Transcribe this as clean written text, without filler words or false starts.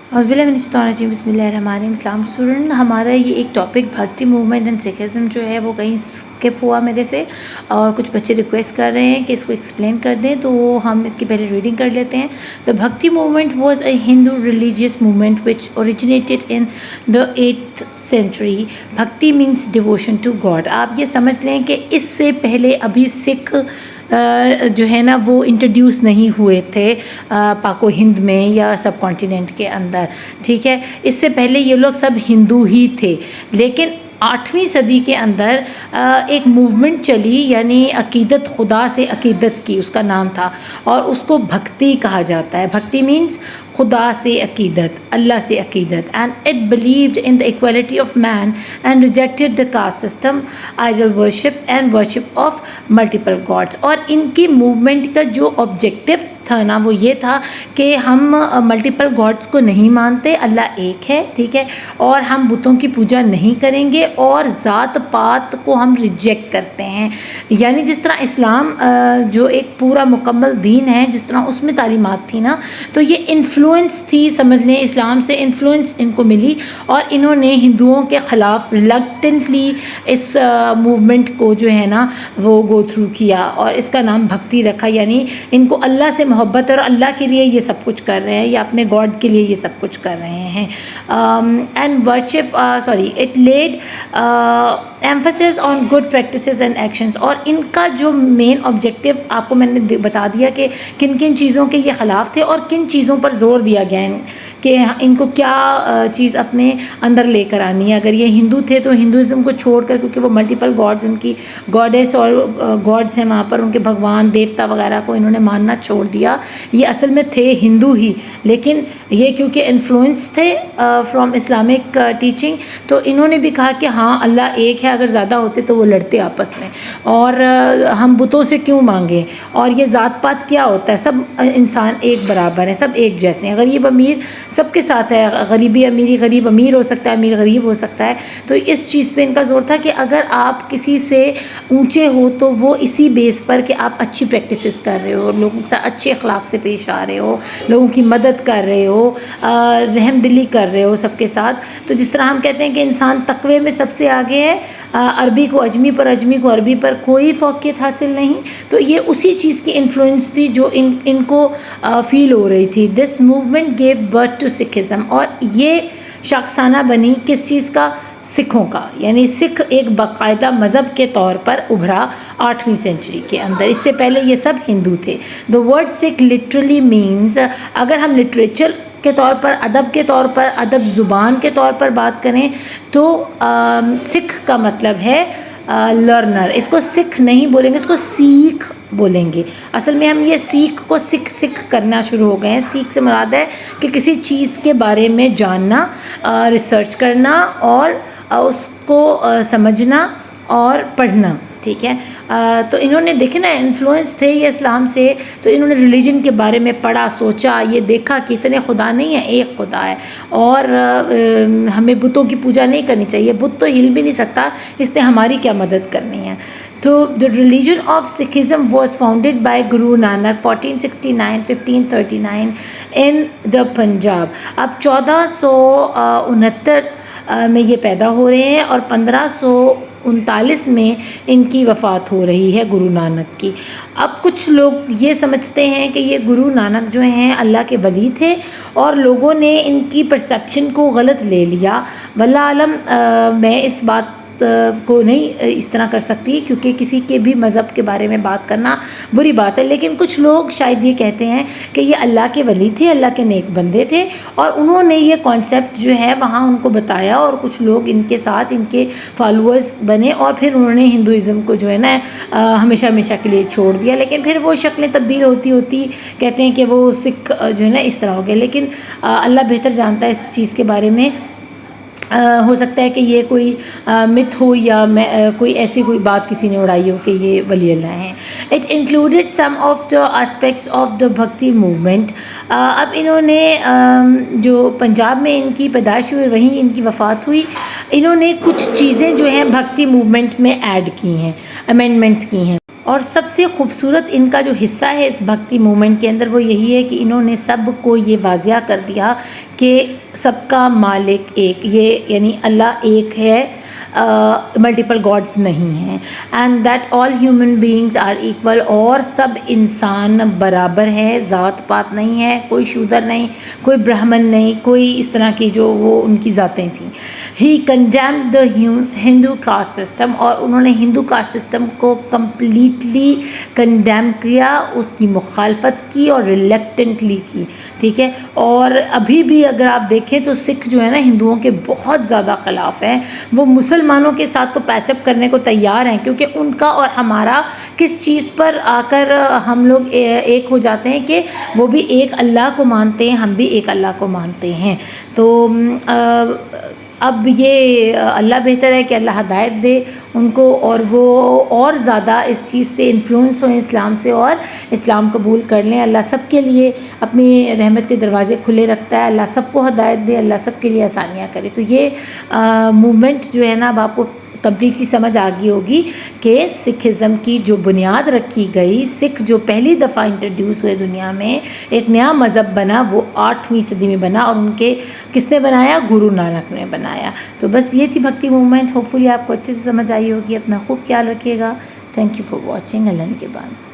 बिस्मिल्लाहिर्रहमानिर्रहीम। इस्लाम स्टूडेंट, हमारा ये एक टॉपिक भक्ति मूवमेंट एंड सिखिज़्म जो है वो कहीं स्किप हुआ मेरे से, और कुछ बच्चे रिक्वेस्ट कर रहे हैं कि इसको एक्सप्लेन कर दें, तो हम इसकी पहले रीडिंग कर लेते हैं। The Bhakti movement was a Hindu religious movement which originated in the 8th century। भक्ति मीन्स डिवोशन टू गॉड। आप ये समझ लें कि इससे पहले अभी सिख जो है ना वो इंट्रोड्यूस नहीं हुए थे पाको हिंद में या सब कॉन्टिनेंट के अंदर, ठीक है। इससे पहले ये लोग सब हिंदू ही थे, लेकिन 8वीं सदी के अंदर एक मूवमेंट चली, यानी अकीदत, खुदा से अकीदत की उसका नाम था, और उसको भक्ति कहा जाता है। भक्ति मीन्स खुदा से अकीदत, अल्लाह से अकीदत। And it believed in the equality of man and rejected the caste system, idol worship and worship of multiple gods. और इनकी मूवमेंट का जो ऑब्जेक्टिव था ना वो ये था कि हम मल्टीपल गॉड्स को नहीं मानते, अल्लाह एक है, ठीक है, और हम बुतों की पूजा नहीं करेंगे, और ज़ात पात को हम रिजेक्ट करते हैं। यानी जिस तरह इस्लाम जो एक पूरा मुकम्मल दीन है, जिस तरह उसमें तालीमात थी ना, तो ये इन्फ्लुएंस थी, समझ लें इस्लाम से इन्फ्लुएंस इनको मिली, और इन्होंने हिंदुओं के ख़िलाफ़ रिलक्टेंटली इस मूवमेंट को जो है ना वो गो थ्रू किया, और इसका नाम भक्ति रखा। यानी इनको अल्लाह से मोहब्बत, और अल्लाह के लिए ये सब कुछ कर रहे हैं, या अपने गॉड के लिए ये सब कुछ कर रहे हैं। And worship it led emphasis on good practices and actions. और इनका जो मेन ऑब्जेक्टिव आपको मैंने बता दिया कि किन किन चीज़ों के ये ख़िलाफ़ थे, और किन चीज़ों पर ज़ोर दिया गया कि इनको क्या चीज़ अपने अंदर लेकर आनी है। अगर ये हिंदू थे तो हिंदुज़म को छोड़कर, क्योंकि वो मल्टीपल गॉड्स, उनकी गॉडेस और गॉड्स हैं वहाँ पर, उनके भगवान देवता वगैरह को इन्होंने मानना छोड़ दिया। ये असल में थे हिंदू ही, लेकिन ये क्योंकि इन्फ्लुएंस थे फ्रॉम इस्लामिक टीचिंग, तो इन्होंने भी कहा कि हाँ अल्लाह एक है, अगर ज़्यादा होते तो वो लड़ते आपस में, और हम बुतों से क्यों मांगें। और ये ज़ात पात क्या होता है, सब इंसान एक बराबर है, सब एक जैसे हैं। गरीब अमीर सबके साथ है, गरीबी अमीरी, गरीब अमीर हो सकता है, अमीर गरीब हो सकता है। तो इस चीज़ पे इनका जोर था कि अगर आप किसी से ऊंचे हो तो वो इसी बेस पर कि आप अच्छी प्रैक्टिसेस कर रहे हो, लोगों के साथ अच्छे अखलाक से पेश आ रहे हो, लोगों की मदद कर रहे हो, रहम दिली कर रहे हो सबके साथ। तो जिस तरह हम कहते हैं कि इंसान तकवे में सबसे आगे है, अरबी को अजमी पर, अजमी को अरबी पर कोई फ़ौक़ियत हासिल नहीं, तो ये उसी चीज़ की इन्फ्लुएंस थी जो इनको फ़ील हो रही थी। This movement gave birth to Sikhism. और ये शाखसाना बनी किस चीज़ का, सिखों का। यानी सिख एक बाकायदा मज़हब के तौर पर उभरा 8वीं सेंचुरी के अंदर। इससे पहले ये सब हिंदू थे। The word Sikh literally means, अगर हम लिटरेचर के तौर पर, अदब के तौर पर, अदब ज़ुबान के तौर पर बात करें तो सिख का मतलब है लर्नर। इसको सिख नहीं बोलेंगे, इसको सीख बोलेंगे। असल में हम ये सीख को सिख करना शुरू हो गए हैं। सीख से मुराद है कि किसी चीज़ के बारे में जानना, रिसर्च करना, और उसको समझना और पढ़ना, ठीक है। तो इन्होंने देखे ना, इन्फ्लुएंस थे ये इस्लाम से, तो इन्होंने रिलीजन के बारे में पढ़ा, सोचा, ये देखा कि इतने खुदा नहीं है, एक खुदा है, और हमें बुतों की पूजा नहीं करनी चाहिए, बुत तो हिल भी नहीं सकता, इससे हमारी क्या मदद करनी है। तो the religion of Sikhism was founded by Guru Nanak 1469-1539 in the Punjab. अब 1469 में ये पैदा हो रहे हैं, और 1539 में इनकी वफ़ात हो रही है गुरु नानक की। अब कुछ लोग ये समझते हैं कि ये गुरु नानक जो हैं अल्लाह के वली थे, और लोगों ने इनकी परसेप्शन को गलत ले लिया। वल्लाह आलम, मैं इस बात को नहीं इस तरह कर सकती, क्योंकि किसी के भी मज़हब के बारे में बात करना बुरी बात है, लेकिन कुछ लोग शायद ये कहते हैं कि ये अल्लाह के वली थे, अल्लाह के नेक बंदे थे, और उन्होंने ये कॉन्सेप्ट जो है वहाँ उनको बताया, और कुछ लोग इनके साथ, इनके फॉलोअर्स बने, और फिर उन्होंने हिंदुइज़्म को जो है ना हमेशा हमेशा के लिए छोड़ दिया। लेकिन फिर वो शक्लें तब्दील होती होती कहते हैं कि वो सिख जो है ना इस तरह हो गए। लेकिन अल्लाह बेहतर जानता है इस चीज़ के बारे में। हो सकता है कि ये कोई मिथ हो, या कोई ऐसी कोई बात किसी ने उड़ाई हो कि ये वली अल्लाह हैं। It included some of the aspects of the Bhakti movement. अब इन्होंने जो पंजाब में इनकी पैदाइश हुई, वहीं इनकी वफ़ात हुई, इन्होंने कुछ चीज़ें जो हैं भक्ति मूवमेंट में ऐड की हैं, अमेंडमेंट्स की हैं। اور سب سے خوبصورت ان کا جو حصہ ہے اس بھکتی موومنٹ کے اندر وہ یہی ہے کہ انہوں نے سب کو یہ واضح کر دیا کہ سب کا مالک ایک، یہ یعنی اللہ ایک ہے، ملٹیپل گاڈز نہیں ہیں، and that all human beings are equal, اور سب انسان برابر ہیں، ذات پات نہیں ہے، کوئی شودر نہیں، کوئی برہمن نہیں، کوئی اس طرح کی جو وہ ان کی ذاتیں تھیں. ہی کنڈیمڈ دا ہندو کاسٹ سسٹم، اور انہوں نے ہندو کاسٹ سسٹم کو کمپلیٹلی کنڈیم کیا، اس کی مخالفت کی اور ریلیکٹنٹلی کی. ٹھیک ہے، اور ابھی بھی اگر آپ دیکھیں تو سکھ جو ہے نا ہندوؤں کے بہت زیادہ خلاف ہیں، وہ مسلمانوں کے ساتھ تو پیچ اپ کرنے کو تیار ہیں، کیونکہ ان کا اور ہمارا کس چیز پر آ کر ہم لوگ ایک ہو جاتے ہیں کہ وہ بھی ایک اللہ کو مانتے ہیں، ہم بھی ایک اللہ کو مانتے ہیں. تو اب یہ اللہ بہتر ہے کہ اللہ ہدایت دے ان کو، اور وہ اور زیادہ اس چیز سے انفلوئنس ہوئیں اسلام سے اور اسلام قبول کر لیں. اللہ سب کے لیے اپنی رحمت کے دروازے کھلے رکھتا ہے، اللہ سب کو ہدایت دے، اللہ سب کے لیے آسانیاں کرے. تو یہ موومنٹ جو ہے نا اب آپ کو کمپلیٹلی سمجھ آ گئی ہوگی کہ سکھزم کی جو بنیاد رکھی گئی، سکھ جو پہلی دفعہ انٹروڈیوس ہوئے دنیا میں، ایک نیا مذہب بنا، وہ 8ویں صدی میں بنا، اور ان کے کس نے بنایا؟ گرو نانک نے بنایا. تو بس یہ تھی بھکتی موومنٹ. ہوپ فلی آپ کو اچھے سے سمجھ آئی ہوگی. اپنا خوب خیال رکھیے گا. Thank you for watching. اللہ نے کے بعد.